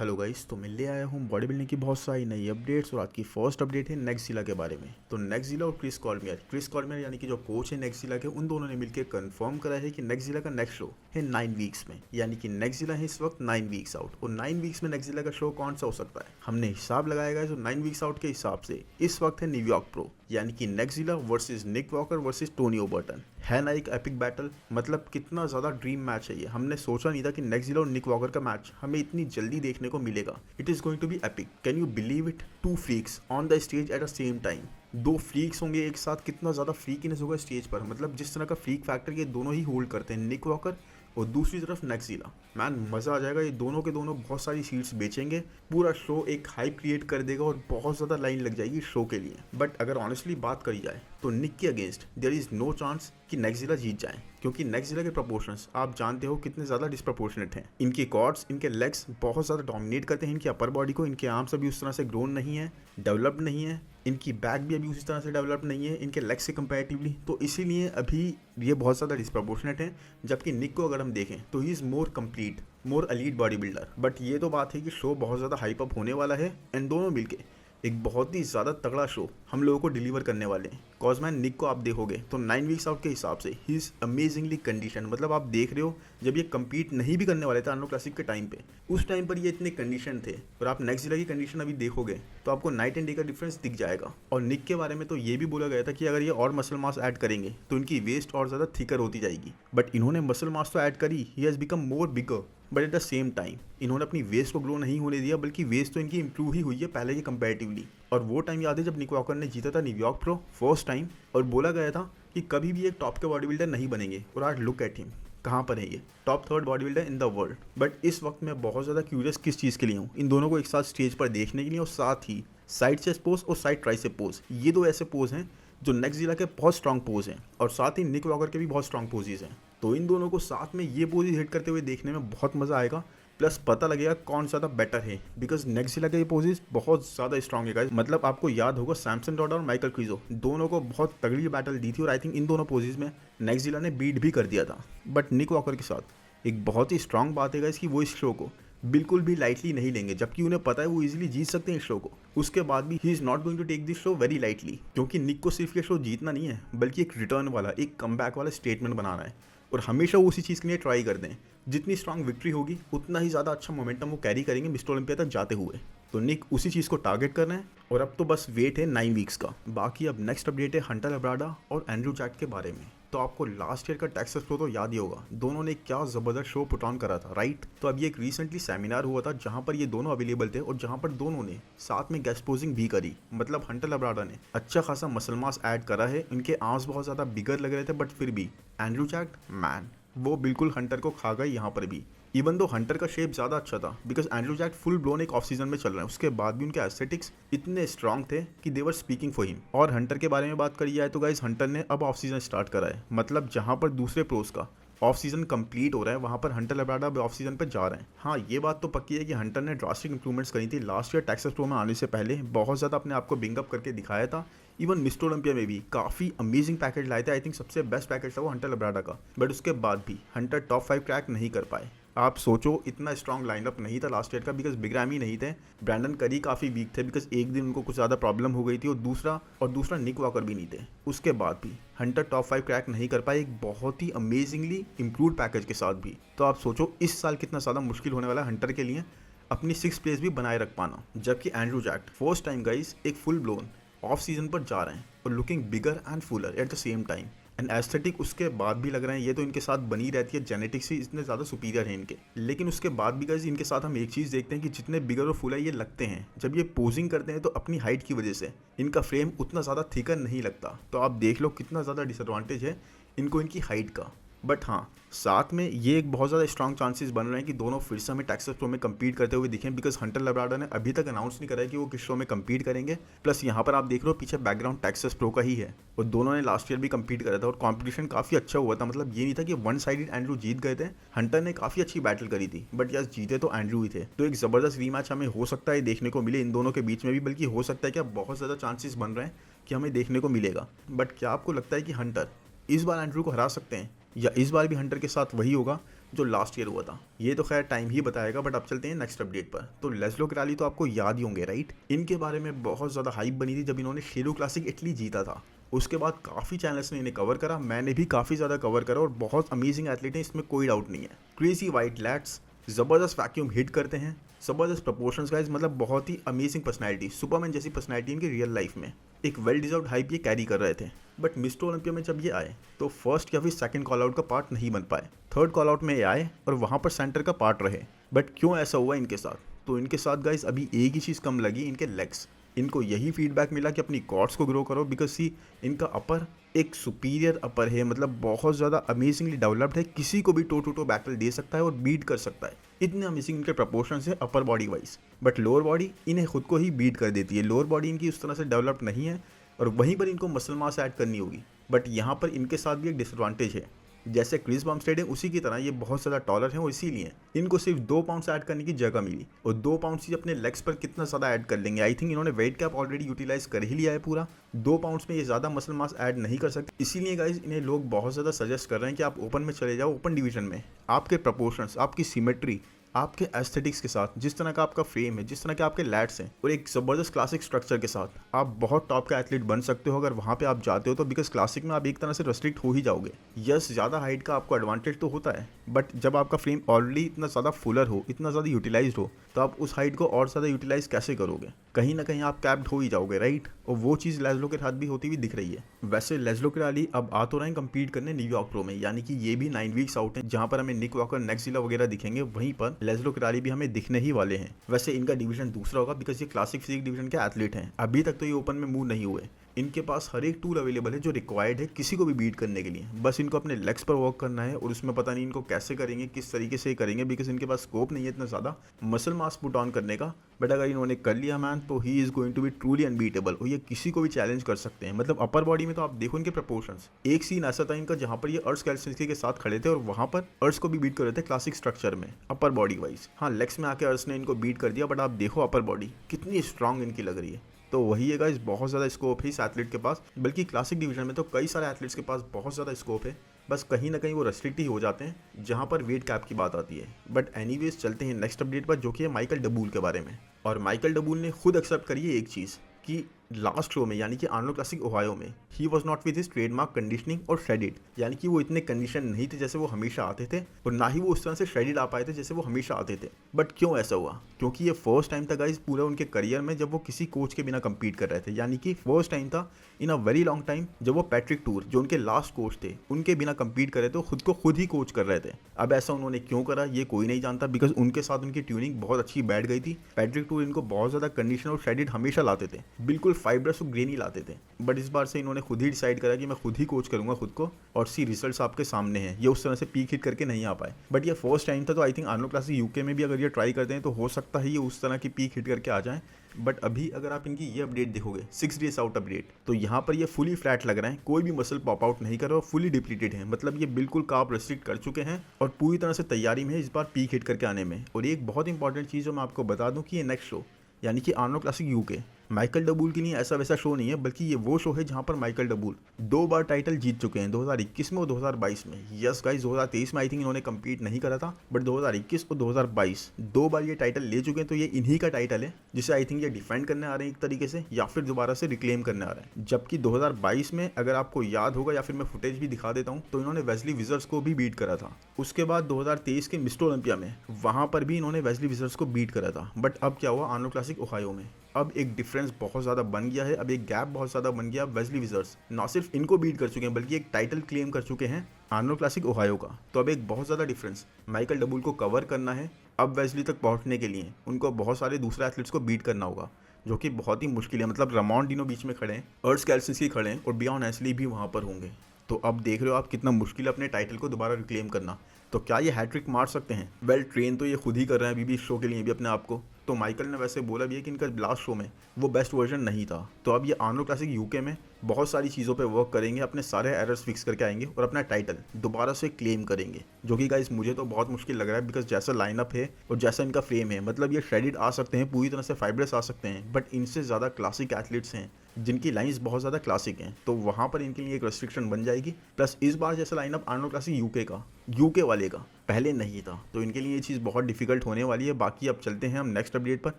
Hello guys, तो मैं ले आया हूँ बॉडी बिल्डिंग की बहुत सारी नई अपडेट्स और आज की फर्स्ट अपडेट है नेक्स्टजिला के बारे में। तो नेक्स्टजिला और क्रिस कॉर्मियर यानी कि जो कोच है नेक्स्टजिला के, उन दोनों ने मिलकर कंफर्म करा है कि नेक्स्टजिला का नेक्स्ट शो है 9 वीक्स में। यानी कि नेक्स्टजिला है इस वक्त 9 वीक्स आउट, और 9 वीक्स में नेक्स्टजिला का शो कौन सा हो सकता है हमने हिसाब लगाया गया। तो 9 वीक्स आउट के हिसाब से इस वक्त है न्यूयॉर्क प्रो यानी कि नेक्स्टजिला वर्सेस निक वॉकर वर्सेस टोनी ओबर्टन। है ना एक एपिक बैटल, मतलब कितना ज़्यादा ड्रीम मैच है ये। हमने सोचा नहीं था कि नेक्स्टजिला और निक वॉकर का मैच हमें इतनी जल्दी देखने को मिलेगा। It is going to be epic, can you believe it. Two freaks on the stage at the same time, दो फ्रीक्स होंगे एक साथ। कितना ज़्यादा फ्रीकीनेस होगा स्टेज पर, मतलब जिस तरह का फ्रीक फैक्टर ये दोनों ही होल्ड करते हैं, निक वॉकर और दूसरी तरफ नेक्स्टजिला। मैन मज़ा आ जाएगा। ये दोनों के दोनों बहुत सारी सीट्स बेचेंगे, पूरा शो एक हाइप क्रिएट कर देगा और बहुत ज़्यादा लाइन लग जाएगी शो के लिए। बट अगर ऑनेस्टली बात करी जाए तो निक के against there is no chance कि नेक्स्टजिला जीत जाए, क्योंकि नेक्स्टजिला के प्रपोर्शंस आप जानते हो कितने ज़्यादा डिस्प्रपोर्शनेट हैं। इनकी कॉर्ड्स, इनके लेग्स बहुत ज़्यादा डोमिनेट करते हैं इनकी अपर बॉडी को। इनके आर्म्स अभी उस तरह से ग्रोन नहीं है, डेवलप्ड नहीं है। इनकी बैक भी अभी उसी तरह से डेवलप नहीं है इनके लेग से कंपैरेटिवली, तो इसीलिए अभी ये बहुत ज़्यादा डिस्प्रपोर्शनेट है। जबकि निक को अगर हम देखें तो he is more complete, more elite body builder. But ये तो बात है कि शो बहुत ज़्यादा हाइप अप होने वाला है एंड दोनों मिलके एक बहुत ही ज़्यादा तगड़ा शो हम लोगों को डिलीवर करने वाले हैं। कॉजमैन निक को आप देखोगे तो 9 वीक्स आउट के हिसाब से ही इज़ अमेजिंगली कंडीशन। मतलब आप देख रहे हो जब ये कम्पीट नहीं भी करने वाले थे अर्नो क्लासिक के टाइम पे, उस टाइम पर ये इतने कंडीशन थे। और आप नेक्स्टजिला की कंडीशन अभी देखोगे तो आपको नाइट एंड डे का डिफरेंस दिख जाएगा। और निक के बारे में तो ये भी बोला गया था कि अगर ये और मसल मास ऐड करेंगे तो इनकी वेस्ट और ज़्यादा थिकर होती जाएगी। बट इन्होंने मसल मास तो ऐड करी, he has become more bigger. But at the same time इन्होंने अपनी वेस्ट को ग्रो नहीं होने दिया, बल्कि वेस्ट तो इनकी इंप्रूव ही हुई है पहले के कंपैरेटिवली। और वो टाइम याद है जब निक वॉकर ने जीता था न्यूयॉर्क प्रो फर्स्ट टाइम, और बोला गया था कि कभी भी एक टॉप के बॉडी बिल्डर नहीं बनेंगे। और आज लुक एट हिम, कहाँ पर है ये, top 3rd body builder in the world. But इस वक्त मैं बहुत ज़्यादा क्यूरियस किस चीज़ के लिए हूँ, इन दोनों को एक साथ स्टेज पर देखने के लिए। और साथ ही साइड चेस्ट पोज और साइड ट्राइसेप पोज, ये दो ऐसे पोज हैं जो नेक्स्टजिला के बहुत स्ट्रॉन्ग पोज हैं, और साथ ही निक वॉकर के भी बहुत स्ट्रॉन्ग पोजेज हैं। तो इन दोनों को साथ में ये पोजेज हिट करते हुए देखने में बहुत मज़ा आएगा। प्लस पता लगेगा कौन ज़्यादा बेटर है, बिकॉज नेक्स्टजिला के ये पोजेज बहुत ज़्यादा स्ट्रॉन्ग है गाइस। मतलब आपको याद होगा सैमसन डॉट और माइकल क्रीजो दोनों को बहुत तगड़ी बैटल दी थी, और आई थिंक इन दोनों पोजेज में नेक्स्टजिला ने बीट भी कर दिया था। बट निक वॉकर के साथ एक बहुत ही स्ट्रॉन्ग बात है गाइस कि वो इस शो को बिल्कुल भी लाइटली नहीं लेंगे, जबकि उन्हें पता है वो इजीली जीत सकते हैं इस शो को। उसके बाद भी he is not going to take this show very lightly, क्योंकि निक को सिर्फ ये शो जीतना नहीं है, बल्कि एक रिटर्न वाला, एक कमबैक वाला स्टेटमेंट बनाना है। और हमेशा वो उसी चीज़ के लिए ट्राई कर दें। जितनी स्ट्रांग विक्ट्री होगी उतना ही ज़्यादा अच्छा मोमेंटम वो कैरी करेंगे मिस्टर ओलंपिया तक जाते हुए। तो निक उसी चीज़ को टारगेट कर रहे हैं, और अब तो बस वेट है 9 वीक्स का। बाकी अब नेक्स्ट अपडेट है हंटर लब्राडा और एंड्रू जैक के बारे में। तो आपको लास्ट ईयर का टेक्सास प्रो तो याद ही होगा, दोनों ने क्या ज़बरदस्त शो पुट ऑन करा था, राइट। तो अभी एक रिसेंटली सेमिनार हुआ था जहाँ पर ये दोनों अवेलेबल थे, और जहाँ पर दोनों ने साथ में गेस्ट पोजिंग भी करी। मतलब हंटर लब्राडा ने अच्छा खासा मसल मास ऐड करा है, इनके आर्म्स बहुत ज़्यादा बिगर लग रहे थे, बट फिर भी एंड्रू जैक मैन वो बिल्कुल हंटर को खा गए यहाँ पर भी। इवन दो हंटर का शेप ज़्यादा अच्छा था, because Andrew Jacked full blown एक ऑफ सीजन में चल रहे हैं, उसके बाद भी उनके एस्थेटिक्स इतने स्ट्रॉन्ग थे कि दे वर स्पीकिंग फॉर हिम। और हंटर के बारे में बात करी जाए तो गाइज हंटर ने अब ऑफ सीजन स्टार्ट करा है। मतलब जहाँ पर दूसरे प्रोज का ऑफ सीजन कंप्लीट हो रहा है, वहाँ पर हंटर लब्राडा ऑफ सीजन पर जा रहे हैं। हाँ, ये बात तो पक्की है कि हंटर ने ड्रास्टिक इंप्रूवमेंट्स करी थी लास्ट ईयर टेक्सास प्रो में आने से पहले, बहुत ज़्यादा अपने आप को बिंगअप करके दिखाया था। इवन मिस्टर ओलंपिया में भी काफ़ी अमेजिंग पैकेज लाए थे। आई थिंक सबसे बेस्ट पैकेज था वो हंटर लब्राडा का। बट उसके बाद भी हंटर टॉप 5 क्रैक नहीं कर पाए। आप सोचो, इतना स्ट्रॉन्ग लाइनअप नहीं था लास्ट ईयर का, बिकॉज बिग रैमी नहीं थे, ब्रैंडन करी काफ़ी वीक थे, बिकॉज एक दिन उनको कुछ ज़्यादा प्रॉब्लम हो गई थी, और दूसरा निक वॉकर भी नहीं थे। उसके बाद भी हंटर टॉप 5 क्रैक नहीं कर पाए, एक बहुत ही अमेजिंगली इम्प्रूव्ड पैकेज के साथ भी। तो आप सोचो इस साल कितना ज़्यादा मुश्किल होने वाला है हंटर के लिए अपनी 6th प्लेस भी बनाए रख पाना। जबकि Andrew Jacked first time guys एक फुल ब्लोन ऑफ सीजन पर जा रहे हैं, और looking bigger and fuller at the same time. And aesthetic उसके बाद भी लग रहे हैं, ये तो इनके साथ बनी रहती है, जेनेटिक्स ही इतने ज़्यादा सुपीरियर हैं इनके। लेकिन उसके बाद भी गाइस इनके साथ हम एक चीज़ देखते हैं कि जितने बिगर और फुलर ये लगते हैं, जब ये पोजिंग करते हैं तो अपनी हाइट की वजह से इनका फ्रेम उतना ज़्यादा थिकर नहीं लगता। तो आप देख लो कितना ज़्यादा डिसएडवांटेज है इनको इनकी हाइट का। बट हाँ, साथ में ये एक बहुत ज़्यादा स्ट्रॉन्ग चांसेस बन रहे हैं कि दोनों फिर से हमें टेक्सास प्रो में कम्पीट करते हुए दिखें, बिकॉज हंटर लब्राडा ने अभी तक अनाउंस नहीं करा है कि वो किस शो में कम्पीट करेंगे। प्लस यहाँ पर आप देख रहे हो पीछे बैकग्राउंड टेक्सास प्रो का ही है, और दोनों ने लास्ट ईयर भी कम्पीट करा था, और कॉम्पिटिशन काफ़ी अच्छा हुआ था। मतलब ये नहीं था कि वन साइडेड एंड्रू जीत गए थे, हंटर ने काफ़ी अच्छी बैटल करी थी, बट यस जीते तो एंड्रू ही थे। तो एक ज़बरदस्त रीमैच हमें हो सकता है देखने को मिले इन दोनों के बीच में भी, बल्कि हो सकता है कि बहुत ज़्यादा चांसेस बन रहे हैं कि हमें देखने को मिलेगा। बट क्या आपको लगता है कि हंटर इस बार एंड्रू को हरा सकते हैं, या इस बार भी हंटर के साथ वही होगा जो लास्ट ईयर हुआ था। ये तो खैर टाइम ही बताएगा, बट अब चलते हैं नेक्स्ट अपडेट पर। तो लेस्लो क्राली तो आपको याद ही होंगे राइट, इनके बारे में बहुत ज़्यादा हाइप बनी थी जब इन्होंने शेरू क्लासिक इटली जीता था। उसके बाद काफ़ी चैनल्स ने इन्हें कवर करा, मैंने भी काफ़ी ज़्यादा कवर करा, और बहुत अमेजिंग एथलीट हैं, इसमें कोई डाउट नहीं है। क्रेजी वाइट लैट्स, ज़बरदस्त वैक्यूम हिट करते हैं, ज़बरदस्त प्रपोर्शंस गाइस, मतलब बहुत ही अमेजिंग पर्सनैलिटी, सुपरमैन जैसी पर्सनैलिटी इनकी रियल लाइफ में। एक वेल डिजर्व्ड हाइप ये कैरी कर रहे थे, बट मिस्टर ओलंपिया में जब ये आए तो फर्स्ट या फिर सेकंड कॉल आउट का पार्ट नहीं बन पाए। थर्ड कॉल आउट में ये आए और वहाँ पर सेंटर का पार्ट रहे। बट क्यों ऐसा हुआ इनके साथ? तो इनके साथ गाइस अभी एक ही चीज़ कम लगी, इनके लेग्स। इनको यही फीडबैक मिला कि अपनी कॉर्ड्स को ग्रो करो, बिकॉज सी इनका अपर एक सुपीरियर अपर है, मतलब बहुत ज़्यादा अमेजिंगली डेवलप्ड है, किसी को भी टो टू टो बैटल दे सकता है और बीट कर सकता है। इतने अमेजिंग इनके प्रपोर्शंस है upper body wise, but lower body इन्हें खुद को ही बीट कर देती है। लोअर बॉडी इनकी उस तरह से डेवलप्ड नहीं है और वहीं पर इनको मसल मास ऐड करनी होगी। बट यहाँ पर इनके साथ भी एक डिसएडवांटेज है, जैसे क्रिस बमस्टेड है उसी की तरह ये बहुत ज़्यादा टॉलर है और इसीलिए इनको सिर्फ 2 पाउंड्स ऐड करने की जगह मिली, और 2 पाउंड्स ही अपने लेग्स पर कितना ज़्यादा ऐड कर लेंगे। आई थिंक इन्होंने वेट कैप ऑलरेडी यूटिलाइज कर ही लिया है पूरा, 2 पाउंड्स में ये ज़्यादा मसल मास ऐड नहीं कर सकते। इसीलिए गाइज इन्हें लोग बहुत ज़्यादा सजेस्ट कर रहे हैं कि आप ओपन में चले जाओ। ओपन डिवीजन में आपके प्रपोर्शंस, आपकी सिमेट्री, आपके एस्थेटिक्स के साथ, जिस तरह का आपका फ्रेम है, जिस तरह के आपके लैट्स हैं, और एक ज़बरदस्त क्लासिक स्ट्रक्चर के साथ आप बहुत टॉप का एथलीट बन सकते हो अगर वहाँ पे आप जाते हो तो। बिकॉज क्लासिक में आप एक तरह से रेस्ट्रिक्ट हो ही जाओगे। यस, ज़्यादा हाइट का आपको एडवांटेज तो होता है, बट जब आपका फ्रेम ऑलरेडी इतना ज़्यादा फुलर हो, इतना ज़्यादा यूटिलाइज्ड हो, तो आप उस हाइट को और ज़्यादा यूटिलाइज कैसे करोगे? कहीं ना कहीं आप कैप्ड हो ही जाओगे राइट। और वो चीज़ लेस्लो के साथ भी होती हुई दिख रही है। वैसे लेस्लो क्राली अब आ तो रहे हैं कम्पीट करने न्यूयॉर्क प्रो में, यानी कि ये भी 9 वीक्स आउट है, जहाँ पर हमें निक वॉकर, नेक्सिला वगैरह दिखेंगे, वहीं पर लेस्लो क्राली भी हमें दिखने ही वाले हैं। वैसे इनका डिवीजन दूसरा होगा बिकॉज ये क्लासिक फिजिक डिवीजन के एथलीट हैं। अभी तक तो ये ओपन में मूव नहीं हुए। इनके पास हर एक टूल अवेलेबल है जो रिक्वायर्ड है किसी को भी बीट करने के लिए। बस इनको अपने लेग्स पर वर्क करना है, और उसमें पता नहीं इनको कैसे करेंगे, किस तरीके से करेंगे, बिकॉज इनके पास स्कोप नहीं है इतना ज़्यादा मसल मास पुट ऑन करने का। बट अगर इन्होंने कर लिया मैन, तो he is going to be truly unbeatable, और ये किसी को भी चैलेंज कर सकते हैं। मतलब अपर बॉडी में तो आप देखो इनके प्रपोर्शंस। एक सीन ऐसा था इनका जहाँ पर ये अर्श कैल्सिंस्की के साथ खड़े थे और वहाँ पर अर्श को भी बीट कर रहे थे क्लासिक स्ट्रक्चर में अपर बॉडी वाइज। हाँ, लेग्स में आके अर्श ने इनको बीट कर दिया, बट आप देखो अपर बॉडी कितनी स्ट्रांग इनकी लग रही है। तो वही है गाइस, बहुत ज़्यादा स्कोप है इस एथलीट के पास। बल्कि क्लासिक डिवीजन में तो कई सारे एथलीट्स के पास बहुत ज़्यादा स्कोप है, बस कहीं ना कहीं वो रेस्ट्रिक्ट ही हो जाते हैं जहाँ पर वेट कैप की बात आती है। बट एनीवेज चलते हैं नेक्स्ट अपडेट पर, जो कि है माइकल डबूल के बारे में। और माइकल डबूल ने खुद एक्सेप्ट करी है एक चीज़ कि लास्ट शो में, यानी कि आर्नोल्ड क्लासिक ओहायो में, he was not with his trademark conditioning और श्रेडिड, यानी कि वो इतने कंडीशन नहीं थे जैसे वो हमेशा आते थे, और ना ही वो उस तरह से श्रेडिड आ पाए थे जैसे वो हमेशा आते थे। बट क्यों ऐसा हुआ? क्योंकि ये फर्स्ट टाइम था गाइस पूरा उनके करियर में जब वो किसी कोच के बिना कम्पीट कर रहे थे, यानी कि फर्स्ट टाइम था इन अ वेरी लॉन्ग टाइम जब वो पैट्रिक टूर, जो उनके लास्ट कोच थे, उनके बिना कम्पीट कर रहे थे, खुद को खुद ही कोच कर रहे थे। अब ऐसा उन्होंने क्यों करा ये कोई नहीं जानता, बिकॉज उनके साथ उनकी ट्यूनिंग बहुत अच्छी बैठ गई थी। पैट्रिक टूर इनको बहुत ज़्यादा कंडीशन और श्रेडिड हमेशा लाते थे, बिल्कुल फाइब्रस और ग्रेनी लाते थे। बट इस बार से इन्होंने खुद ही डिसाइड करा कि मैं खुद ही कोच करूंगा खुद को, और सी रिजल्ट्स आपके सामने हैं। ये उस तरह से पीक हिट करके नहीं आ पाए, बट ये फर्स्ट टाइम था। तो I think Arnold classic UK में भी अगर ये ट्राई करते हैं तो हो सकता है ये उस तरह की पीक हिट करके आ जाए। बट अभी अगर आप इनकी ये अपडेट देखोगे 6 डेज आउट अपडेट, तो यहाँ पर ये फुली फ्लैट लग रहे हैं, कोई भी मसल पॉप आउट नहीं कर रहा और फुली डिप्लीटेड है। मतलब ये बिल्कुल कार्ब रेस्ट्रिक्ट कर चुके हैं और पूरी तरह से तैयारी में है इस बार पीक हिट करके आने में। और एक बहुत इंपॉर्टेंट चीज़ जो मैं आपको बता दूं कि ये नेक्स्ट शो, यानी कि आर्नोल्ड क्लासिक यूके, माइकल डबूल के लिए ऐसा वैसा शो नहीं है, बल्कि ये वो शो है जहाँ पर माइकल डबूल 2 बार टाइटल जीत चुके हैं, 2021 में और 2022 में। यस गाइस, 2023 में आई थिंक इन्होंने कम्पीट नहीं करा था, बट 2021 और 2022 2 बार ये टाइटल ले चुके हैं। तो ये इन्हीं का टाइटल है जिसे आई थिंक ये डिफेंड करने आ रहे हैं एक तरीके से, या फिर दोबारा से रिक्लेम करने आ रहे हैं। जबकि 2022 में अगर आपको याद होगा, या फिर मैं फुटेज भी दिखा देता हूँ, तो इन्होंने वेस्ली विजर्स को भी बीट करा था। उसके बाद 2023 के मिस्टर ओलंपिया में, वहाँ पर भी इन्होंने वेस्ली विजर्स को बीट करा था। बट अब क्या हुआ आर्नोल्ड क्लासिक ओहायो में, अब एक डिफरेंस बहुत ज़्यादा बन गया है, अब एक गैप बहुत ज़्यादा बन गया। वेस्ली विजर्स ना सिर्फ इनको बीट कर चुके हैं, बल्कि एक टाइटल क्लेम कर चुके हैं आर्नोल्ड क्लासिक ओहायो का। तो अब एक बहुत ज़्यादा डिफरेंस माइकल डबूल को कवर करना है। अब वेस्ली तक पहुंचने के लिए उनको बहुत सारे दूसरे एथलीट्स को बीट करना होगा, जो कि बहुत ही मुश्किल है। मतलब रामोन डिनो बीच में खड़े हैं, अर्श कैल्सिंस्की खड़े हैं, और बियॉन एशली भी वहाँ पर होंगे। तो अब देख रहे हो आप कितना मुश्किल है अपने टाइटल को दोबारा रिक्लेम करना। तो क्या ये हैट्रिक मार सकते हैं? वेल, ट्रेन तो ये खुद ही कर रहे हैं अभी भी इस शो के लिए भी अपने आप को। तो माइकल ने वैसे बोला भी है कि इनका लास्ट शो में वो बेस्ट वर्जन नहीं था। तो अब ये आर्नोल्ड क्लासिक यूके में बहुत सारी चीज़ों पे वर्क करेंगे, अपने सारे एरर्स फिक्स करके आएंगे और अपना टाइटल दोबारा से क्लेम करेंगे, जो कि गाइस मुझे तो बहुत मुश्किल लग रहा है। बिकॉज जैसा लाइनअप है और जैसा इनका फ्रेम है, मतलब ये श्रेडिड आ सकते हैं, पूरी तरह से फाइब्रस आ सकते हैं, बट इनसे ज़्यादा क्लासिक एथलीट्स हैं जिनकी लाइंस बहुत ज़्यादा क्लासिक हैं। तो वहाँ पर इनके लिए एक रेस्ट्रिक्शन बन जाएगी। प्लस इस बार जैसा लाइनअप आर्नोल्ड क्लासिक यूके का, यूके वाले का पहले नहीं था। तो इनके लिए ये चीज़ बहुत डिफिकल्ट होने वाली है। बाकी अब चलते हैं हम नेक्स्ट अपडेट पर,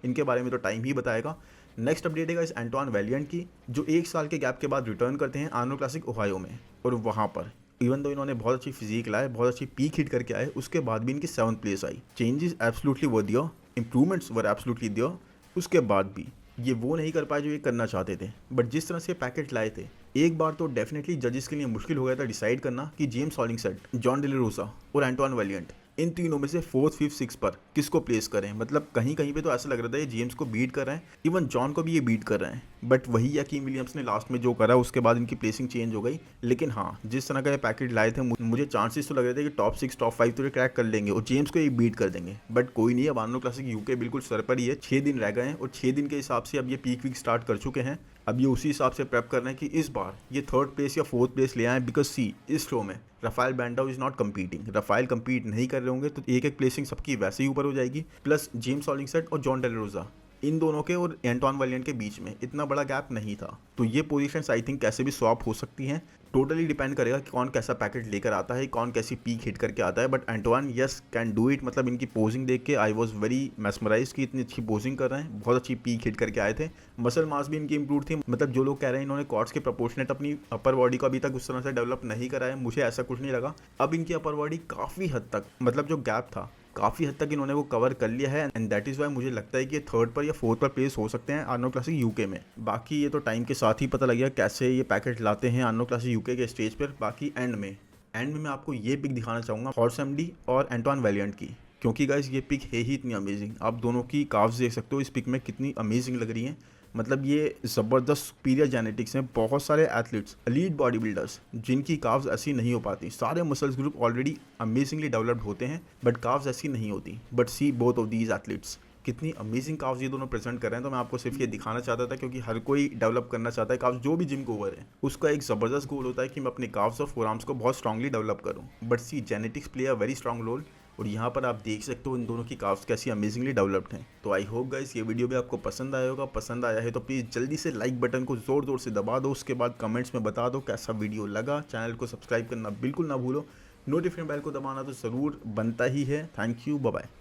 इनके बारे में तो टाइम ही बताएगा। नेक्स्ट अपडेट है इस एंटोन वैलिएंट की, जो 1 साल के गैप के बाद रिटर्न करते हैं आर्नो क्लासिक ओहायो में। और वहाँ पर इवन तो इन्होंने बहुत अच्छी फिजिक लाए, बहुत अच्छी पीक हिट करके आए, उसके बाद भी इनकी 7th प्लेस आई। Changes absolutely were there, improvements were absolutely there, उसके बाद भी ये वो नहीं कर पाए जो ये करना चाहते थे। बट जिस तरह से पैकेट लाए थे, एक बार तो डेफिनेटली जजेस के लिए मुश्किल हो गया था डिसाइड करना कि जेम्स हॉलिंगसेट, जॉन डेला रोसा और एंटोन वैलिएंट, इन तीनों में से 4th, 5th, 6th पर किसको प्लेस करें। मतलब कहीं कहीं पे तो ऐसा लग रहा था ये जेम्स को बीट कर रहे हैं, इवन जॉन को भी ये बीट कर रहे हैं। बट वही यकीम विलियम्स ने लास्ट में जो करा, उसके बाद इनकी प्लेसिंग चेंज हो गई। लेकिन हाँ, जिस तरह का ये पैकेट लाए थे, मुझे चांसेस तो लग रहे थे कि टॉप 6, टॉप 5 तो ये क्रैक कर लेंगे और जेम्स को ये बीट कर देंगे। बट कोई नहीं, अब आर्नो क्लासिक यूके बिल्कुल सर पर ही है। 6 दिन रह गए हैं और 6 दिन के हिसाब से अब ये पीक वीक स्टार्ट कर चुके हैं। अब ये उसी हिसाब से प्रेप कर रहे हैं कि इस बार ये 3rd प्लेस या 4th प्लेस ले आए। बिकॉज सी, इस शो में Rafael Bandao is not competing. Rafael compete नहीं कर रहे होंगे तो एक एक प्लेसिंग सबकी वैसे ही ऊपर हो जाएगी। प्लस जेम्स हॉलिंगसेट और जॉन डेला रोसा, इन दोनों के और एंटोन वैलिएंट के बीच में इतना बड़ा गैप नहीं था। तो ये पोजीशंस आई थिंक कैसे भी स्वैप हो सकती हैं। टोटली डिपेंड करेगा कि कौन कैसा पैकेट लेकर आता है, कौन कैसी पीक हिट करके आता है। But Anton yes can do it. मतलब इनकी पोजिंग देख के आई वॉज वेरी मेस्मराइज कि इतनी अच्छी पोजिंग कर रहे हैं, बहुत अच्छी पीक हिट करके आए थे। मसल मास भी इनकी इंप्रूव थी। मतलब जो लोग कह रहे हैं इन्होंने कॉर्ड्स के प्रोपोर्शनेट अपनी अपर बॉडी को अभी तक उस तरह से डेवलप नहीं करा है, मुझे ऐसा कुछ नहीं लगा। अब इनकी अपर बॉडी काफ़ी हद तक, मतलब जो गैप था काफ़ी हद तक इन्होंने वो कवर कर लिया है। एंड दैट इज़ वाई मुझे लगता है कि ये 3rd पर या 4th पर प्लेस हो सकते हैं आर्नो क्लासिक यूके में। बाकी ये तो टाइम के साथ ही पता लग गया कैसे ये पैकेट लाते हैं आर्नो क्लासिक यूके के स्टेज पर। बाकी एंड में मैं आपको ये पिक दिखाना चाहूँगा हॉर्स एमडी और एंटोन वैलिएंट की, क्योंकि गाइस ये पिक है ही इतनी अमेजिंग। आप दोनों की काव्स देख सकते हो इस पिक में कितनी अमेजिंग लग रही हैं। मतलब ये ज़बरदस्त सुपीरियर जेनेटिक्स हैं। बहुत सारे एथलीट्स, एलीट बॉडी बिल्डर्स जिनकी काव्स ऐसी नहीं हो पाती, सारे muscles group already amazingly developed होते हैं बट काव्स ऐसी नहीं होती। But see both of these athletes, कितनी अमेजिंग काव्स ये दोनों प्रेजेंट कर रहे हैं। तो मैं आपको सिर्फ ये दिखाना चाहता था क्योंकि हर कोई डेवलप करना चाहता है काव्स, जो भी जिम गोवर है उसका एक ज़बरदस्त गोल होता है कि मैं अपने काव्स और फोरआर्म्स को बहुत स्ट्रांगली डेवलप करूँ। But see, genetics play a very strong role. और यहाँ पर आप देख सकते हो इन दोनों की काव्स कैसी अमेजिंगली डेवलप्ड हैं। तो आई होप गाइस ये वीडियो भी आपको पसंद आया होगा। पसंद आया है तो प्लीज़ जल्दी से लाइक बटन को ज़ोर ज़ोर से दबा दो। उसके बाद कमेंट्स में बता दो कैसा वीडियो लगा। चैनल को सब्सक्राइब करना बिल्कुल ना भूलो। नोटिफिकेशन बेल को दबाना तो ज़रूर बनता ही है। Thank you, bye bye.